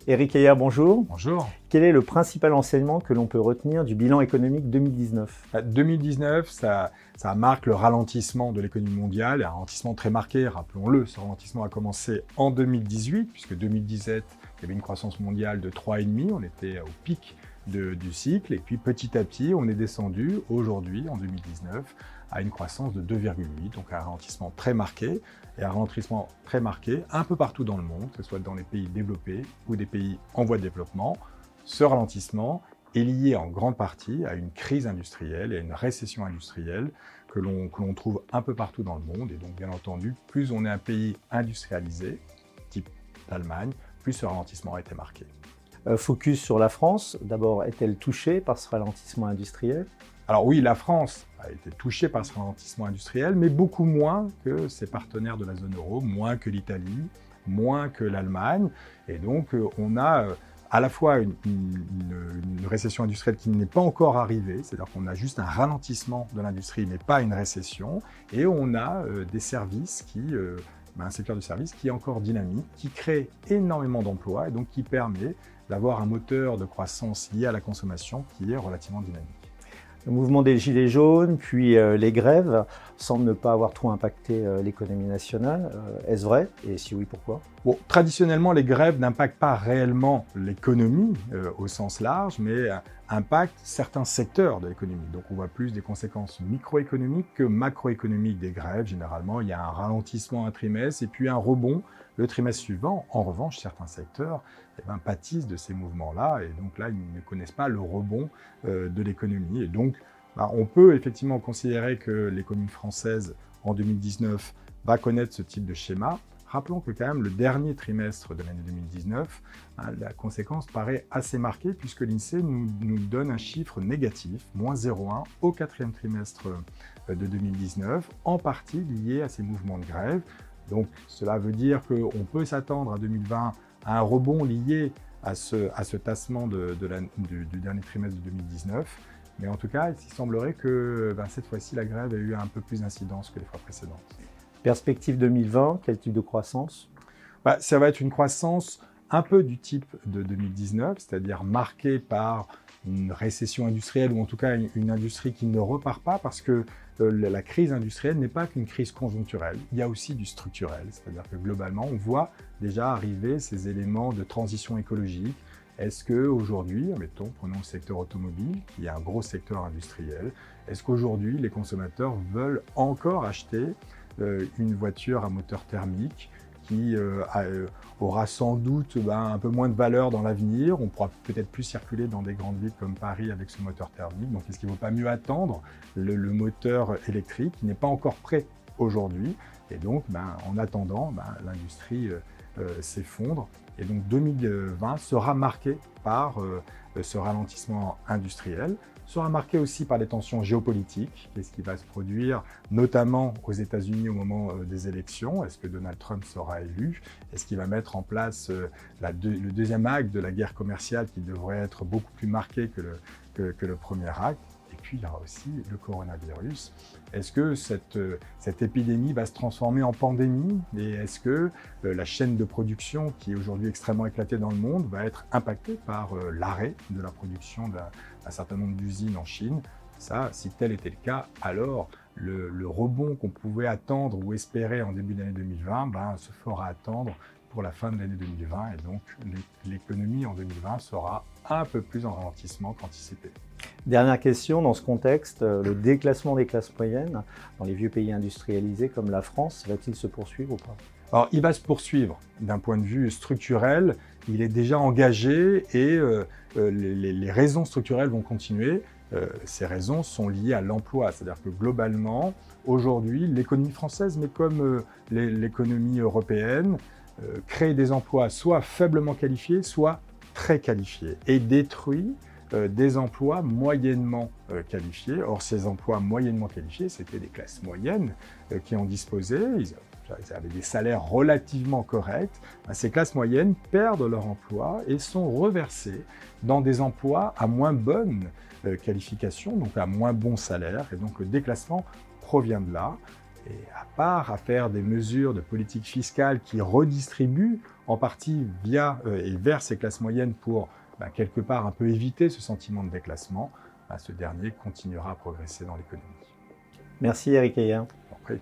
Éric Heyer, bonjour. Bonjour. Quel est le principal enseignement que l'on peut retenir du bilan économique 2019? 2019, ça marque le ralentissement de l'économie mondiale, un ralentissement très marqué, rappelons-le. Ce ralentissement a commencé en 2018, puisque 2017, il y avait une croissance mondiale de 3,5, on était au pic du cycle, et puis petit à petit, on est descendu aujourd'hui, en 2019, à une croissance de 2,8, donc un ralentissement très marqué, et un ralentissement très marqué un peu partout dans le monde, que ce soit dans les pays développés ou des pays en voie de développement. Ce ralentissement est lié en grande partie à une crise industrielle et à une récession industrielle que l'on trouve un peu partout dans le monde. Et donc, bien entendu, plus on est un pays industrialisé, type l'Allemagne, plus ce ralentissement a été marqué. Focus sur la France. D'abord, est-elle touchée par ce ralentissement industriel? Alors oui, la France a été touchée par ce ralentissement industriel, mais beaucoup moins que ses partenaires de la zone euro, moins que l'Italie, moins que l'Allemagne. Et donc, on a à la fois une récession industrielle qui n'est pas encore arrivée, c'est-à-dire qu'on a juste un ralentissement de l'industrie, mais pas une récession. Et on a des services un secteur de services qui est encore dynamique, qui crée énormément d'emplois et donc qui permet d'avoir un moteur de croissance lié à la consommation qui est relativement dynamique. Le mouvement des Gilets jaunes, puis les grèves, semblent ne pas avoir trop impacté l'économie nationale. Est-ce vrai? Et si oui, pourquoi? Bon, traditionnellement, les grèves n'impactent pas réellement l'économie au sens large, mais impactent certains secteurs de l'économie. Donc on voit plus des conséquences microéconomiques que macroéconomiques des grèves. Généralement, il y a un ralentissement un trimestre et puis un rebond le trimestre suivant. En revanche, certains secteurs pâtissent de ces mouvements-là et donc là, ils ne connaissent pas le rebond de l'économie. Et donc, on peut effectivement considérer que l'économie française en 2019 va connaître ce type de schéma. Rappelons que quand même le dernier trimestre de l'année 2019, la conséquence paraît assez marquée puisque l'INSEE nous donne un chiffre négatif, moins 0,1 au quatrième trimestre de 2019, en partie lié à ces mouvements de grève. Donc cela veut dire qu'on peut s'attendre à 2020 à un rebond lié à ce tassement du dernier trimestre de 2019. Mais en tout cas, il semblerait que cette fois-ci, la grève a eu un peu plus d'incidence que les fois précédentes. Perspective 2020, quel type de croissance? Ça va être une croissance un peu du type de 2019, c'est-à-dire marquée par une récession industrielle ou en tout cas une industrie qui ne repart pas parce que la crise industrielle n'est pas qu'une crise conjoncturelle, il y a aussi du structurel, c'est-à-dire que globalement on voit déjà arriver ces éléments de transition écologique. Est-ce qu'aujourd'hui, prenons le secteur automobile, qui est un gros secteur industriel, est-ce qu'aujourd'hui les consommateurs veulent encore acheter une voiture à moteur thermique qui aura sans doute un peu moins de valeur dans l'avenir. On pourra peut-être plus circuler dans des grandes villes comme Paris avec ce moteur thermique. Donc, est-ce qu'il ne vaut pas mieux attendre le moteur électrique qui n'est pas encore prêt aujourd'hui? Et donc, en attendant, l'industrie s'effondre. Et donc, 2020 sera marqué par ce ralentissement industriel, sera marqué aussi par les tensions géopolitiques. Qu'est-ce qui va se produire, notamment aux États-Unis au moment des élections? Est-ce que Donald Trump sera élu? Est-ce qu'il va mettre en place le deuxième acte de la guerre commerciale qui devrait être beaucoup plus marqué que le premier acte? Et puis, il y aura aussi le coronavirus. Est-ce que cette épidémie va se transformer en pandémie? Et est-ce que la chaîne de production, qui est aujourd'hui extrêmement éclatée dans le monde, va être impactée par l'arrêt de la production d'un certain nombre d'usines en Chine? Ça, si tel était le cas, alors le rebond qu'on pouvait attendre ou espérer en début d'année 2020 se fera attendre pour la fin de l'année 2020. Et donc, l'économie en 2020 sera un peu plus en ralentissement qu'anticipé. Dernière question, dans ce contexte, le déclassement des classes moyennes dans les vieux pays industrialisés comme la France, va-t-il se poursuivre ou pas? Alors, il va se poursuivre d'un point de vue structurel. Il est déjà engagé et les raisons structurelles vont continuer. Ces raisons sont liées à l'emploi, c'est-à-dire que globalement, aujourd'hui, l'économie française, mais comme l'économie européenne, crée des emplois soit faiblement qualifiés, soit très qualifiés et détruit des emplois moyennement qualifiés. Or, ces emplois moyennement qualifiés, c'était des classes moyennes qui en disposaient. Ils avaient des salaires relativement corrects. Ces classes moyennes perdent leur emploi et sont reversées dans des emplois à moins bonne qualification, donc à moins bon salaire. Et donc, le déclassement provient de là. Et à part à faire des mesures de politique fiscale qui redistribuent en partie via et vers ces classes moyennes pour quelque part un peu éviter ce sentiment de déclassement, ce dernier continuera à progresser dans l'économie. Merci Eric Heyer. Après.